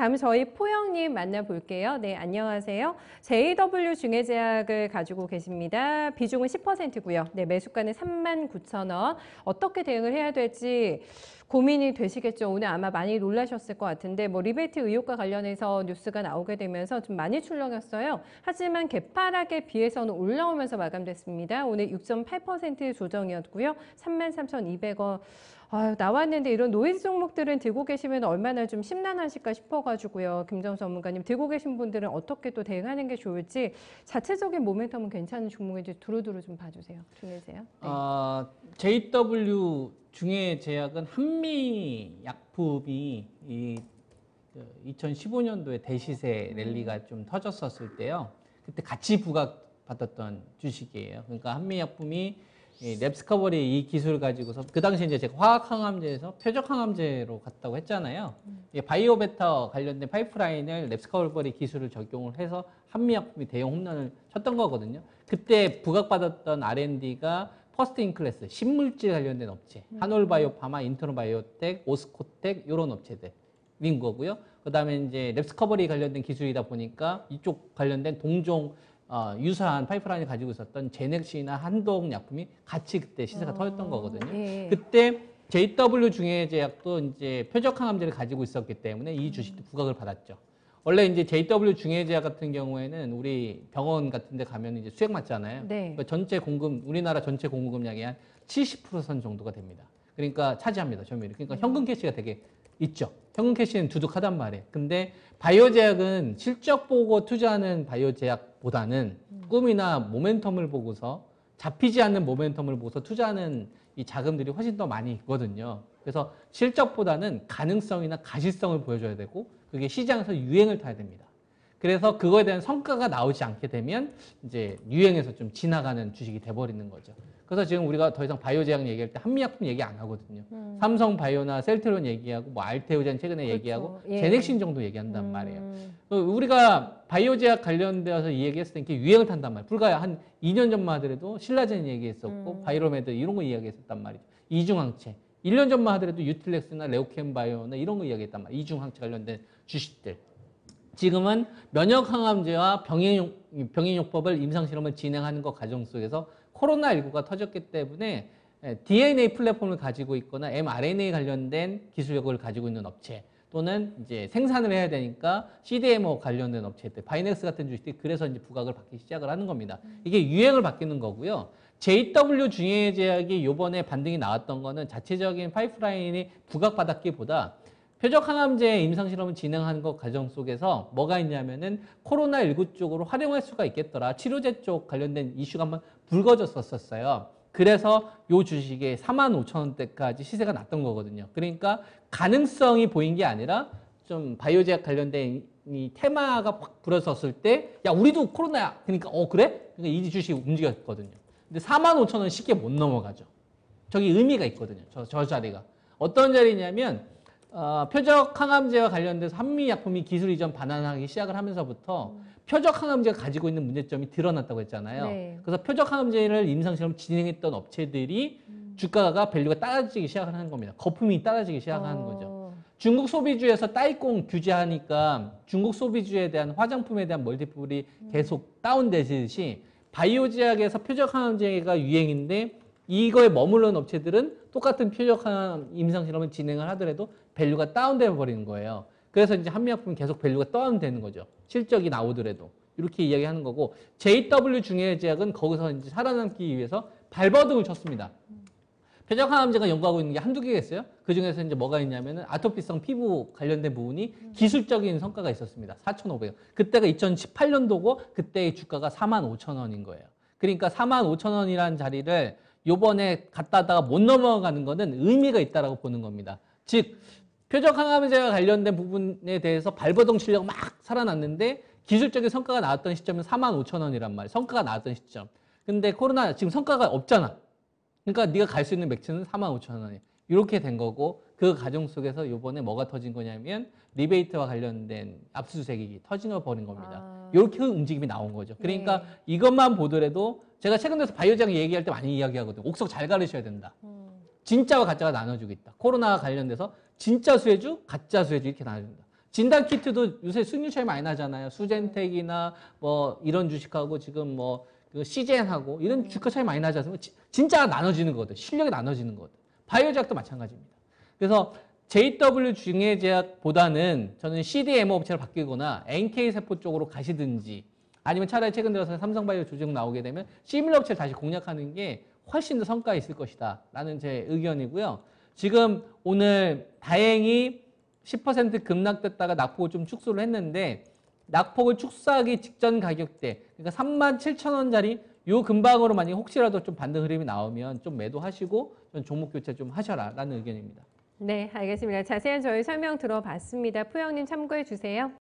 다음 저희 포영님 만나볼게요. 네, 안녕하세요. JW 중해제약을 가지고 계십니다. 비중은 10%고요. 네, 매수가는 39,000원. 어떻게 대응을 해야 될지 고민이 되시겠죠. 오늘 아마 많이 놀라셨을 것 같은데 뭐 리베이트 의혹과 관련해서 뉴스가 나오게 되면서 좀 많이 출렁였어요. 하지만 개파락에 비해서는 올라오면서 마감됐습니다. 오늘 6.8% 조정이었고요. 33,200원. 나왔는데 이런 노이즈 종목들은 들고 계시면 얼마나 좀 심란하실까 싶어가지고요. 김정수 전문가님, 들고 계신 분들은 어떻게 또 대응하는 게 좋을지 자체적인 모멘텀은 괜찮은 종목인지 두루두루 좀 봐주세요. 중해제약. 네. JW 중해제약은 한미약품이 2015년도에 대시세 랠리가 좀 터졌었을 때요. 그때 같이 부각받았던 주식이에요. 그러니까 한미약품이 랩스커버리 이 기술을 가지고서 그 당시에 이제 제가 화학항암제에서 표적항암제로 갔다고 했잖아요. 바이오베터 관련된 파이프라인을 랩스커버리 기술을 적용을 해서 한미약품이 대형 홈런을 쳤던 거거든요. 그때 부각받았던 R&D가 퍼스트 인클래스, 신물질 관련된 업체, 한올바이오파마, 인터노바이오텍, 오스코텍 이런 업체들인 거고요. 그다음에 이제 랩스커버리 관련된 기술이다 보니까 이쪽 관련된 동종 유사한 파이프라인을 가지고 있었던 제넥시나 한동약품이 같이 그때 시세가 터졌던 거거든요. 예. 그때 JW 중해제약도 이제 표적항암제를 가지고 있었기 때문에 이 주식도 부각을 받았죠. 원래 이제 JW 중해제약 같은 경우에는 우리 병원 같은 데 가면 이제 수액 맞잖아요. 네. 그러니까 전체 공급, 우리나라 전체 공급량의 한 70% 정도가 됩니다. 그러니까 차지합니다, 점유율이. 그러니까 현금 캐시가 되게 있죠. 현금 캐시는 두둑하단 말이에요. 근데 바이오제약은 실적 보고 투자하는 바이오제약보다는 꿈이나 모멘텀을 보고서 잡히지 않는 모멘텀을 보고서 투자하는 이 자금들이 훨씬 더 많이 있거든요. 그래서 실적보다는 가능성이나 가시성을 보여줘야 되고 그게 시장에서 유행을 타야 됩니다. 그래서 그거에 대한 성과가 나오지 않게 되면 이제 유행에서 좀 지나가는 주식이 돼버리는 거죠. 그래서 지금 우리가 더 이상 바이오제약 얘기할 때 한미약품 얘기 안 하거든요. 삼성바이오나 셀트론 얘기하고 뭐 알테오젠 최근에 그렇죠. 얘기하고 예. 제넥신 정도 얘기한단 말이에요. 우리가 바이오제약 관련되어서 이 얘기했을 때 이렇게 유행을 탄단 말이에요. 불과 한 2년 전만 하더라도 신라젠 얘기했었고 바이로메드 이런 거 이야기했었단 말이죠. 이중항체. 1년 전만 하더라도 유틸렉스나 레오캠바이오나 이런 거 이야기했단 말이에요. 이중항체 관련된 주식들. 지금은 면역항암제와 병행용법을 임상실험을 진행하는 것 과정 속에서 코로나19가 터졌기 때문에 DNA 플랫폼을 가지고 있거나 mRNA 관련된 기술력을 가지고 있는 업체 또는 이제 생산을 해야 되니까 CDMO 관련된 업체들, 바이넥스 같은 주식들이 그래서 이제 부각을 받기 시작을 하는 겁니다. 이게 유행을 바뀌는 거고요. JW 중해제약이 요번에 반등이 나왔던 거는 자체적인 파이프라인이 부각받았기보다 표적항암제 임상실험을 진행하는 것 과정 속에서 뭐가 있냐면은 코로나19 쪽으로 활용할 수가 있겠더라. 치료제 쪽 관련된 이슈가 한번 불거졌었어요. 그래서 요 주식에 45,000원대까지 시세가 났던 거거든요. 그러니까 가능성이 보인 게 아니라 좀 바이오제약 관련된 이 테마가 확 불어섰을 때 야 우리도 코로나야. 그러니까 그래? 그러니까 이 주식이 움직였거든요. 근데 45,000원 쉽게 못 넘어가죠. 저기 의미가 있거든요. 저 자리가. 어떤 자리냐면 표적항암제와 관련돼서 한미약품이 기술 이전 반환하기 시작을 하면서부터 표적항암제가 가지고 있는 문제점이 드러났다고 했잖아요. 네. 그래서 표적항암제를 임상실험 진행했던 업체들이 주가가 밸류가 따라지기 시작을 하는 겁니다. 거품이 따라지기 시작하는 거죠. 중국 소비주에서 따이공 규제하니까 중국 소비주에 대한 화장품에 대한 멀티플이 계속 다운되듯이 바이오제약에서 표적항암제가 유행인데 이거에 머무르는 업체들은 똑같은 표적항암 임상실험을 진행을 하더라도 밸류가 다운돼 버리는 거예요. 그래서 이제 한미약품은 계속 밸류가 다운되는 거죠. 실적이 나오더라도. 이렇게 이야기하는 거고 JW 중해제약은 거기서 이제 살아남기 위해서 발버둥을 쳤습니다. 표적항암제가 연구하고 있는 게 한두 개가 있어요. 그 중에서 이제 뭐가 있냐면은 아토피성 피부 관련된 부분이 기술적인 성과가 있었습니다. 4,500원. 그때가 2018년도고 그때의 주가가 45,000원인 거예요. 그러니까 45,000원이라는 자리를 요번에 갔다가 못 넘어가는 거는 의미가 있다라고 보는 겁니다. 즉 표적항암제와 관련된 부분에 대해서 발버둥 치려고 막 살아났는데 기술적인 성과가 나왔던 시점은 45,000원이란 말이에요. 성과가 나왔던 시점. 근데 코로나 지금 성과가 없잖아. 그러니까 네가 갈 수 있는 맥스는 45,000원이에요. 이렇게 된 거고 그 과정 속에서 요번에 뭐가 터진 거냐면 리베이트와 관련된 압수수색이 터져버린 겁니다. 이렇게 움직임이 나온 거죠. 그러니까 네. 이것만 보더라도 제가 최근 들어서 바이오제약 얘기할 때 많이 이야기하거든요. 옥석 잘 가르셔야 된다. 진짜와 가짜가 나눠주고 있다. 코로나와 관련돼서 진짜 수혜주, 가짜 수혜주 이렇게 나눠준다. 진단 키트도 요새 수익률 차이 많이 나잖아요. 수젠텍이나 뭐 이런 주식하고 지금 뭐 그 시젠하고 이런 주가 차이 많이 나지 않습니까? 진짜 나눠지는 거거든. 실력이 나눠지는 거거든. 바이오제약도 마찬가지입니다. 그래서 JW 중해제약보다는 저는 CDMO 업체로 바뀌거나 NK세포 쪽으로 가시든지 아니면 차라리 최근 들어서 삼성바이오 조정 나오게 되면 시밀러 업체를 다시 공략하는 게 훨씬 더 성과가 있을 것이다 라는 제 의견이고요. 지금 오늘 다행히 10% 급락됐다가 낙폭을 좀 축소를 했는데 낙폭을 축소하기 직전 가격대 그러니까 37,000원짜리 요 근방으로 만약에 혹시라도 좀 반등 흐름이 나오면 좀 매도하시고 좀 종목 교체 좀 하셔라 라는 의견입니다. 네, 알겠습니다. 자세한 저희 설명 들어봤습니다. 푸영님 참고해 주세요.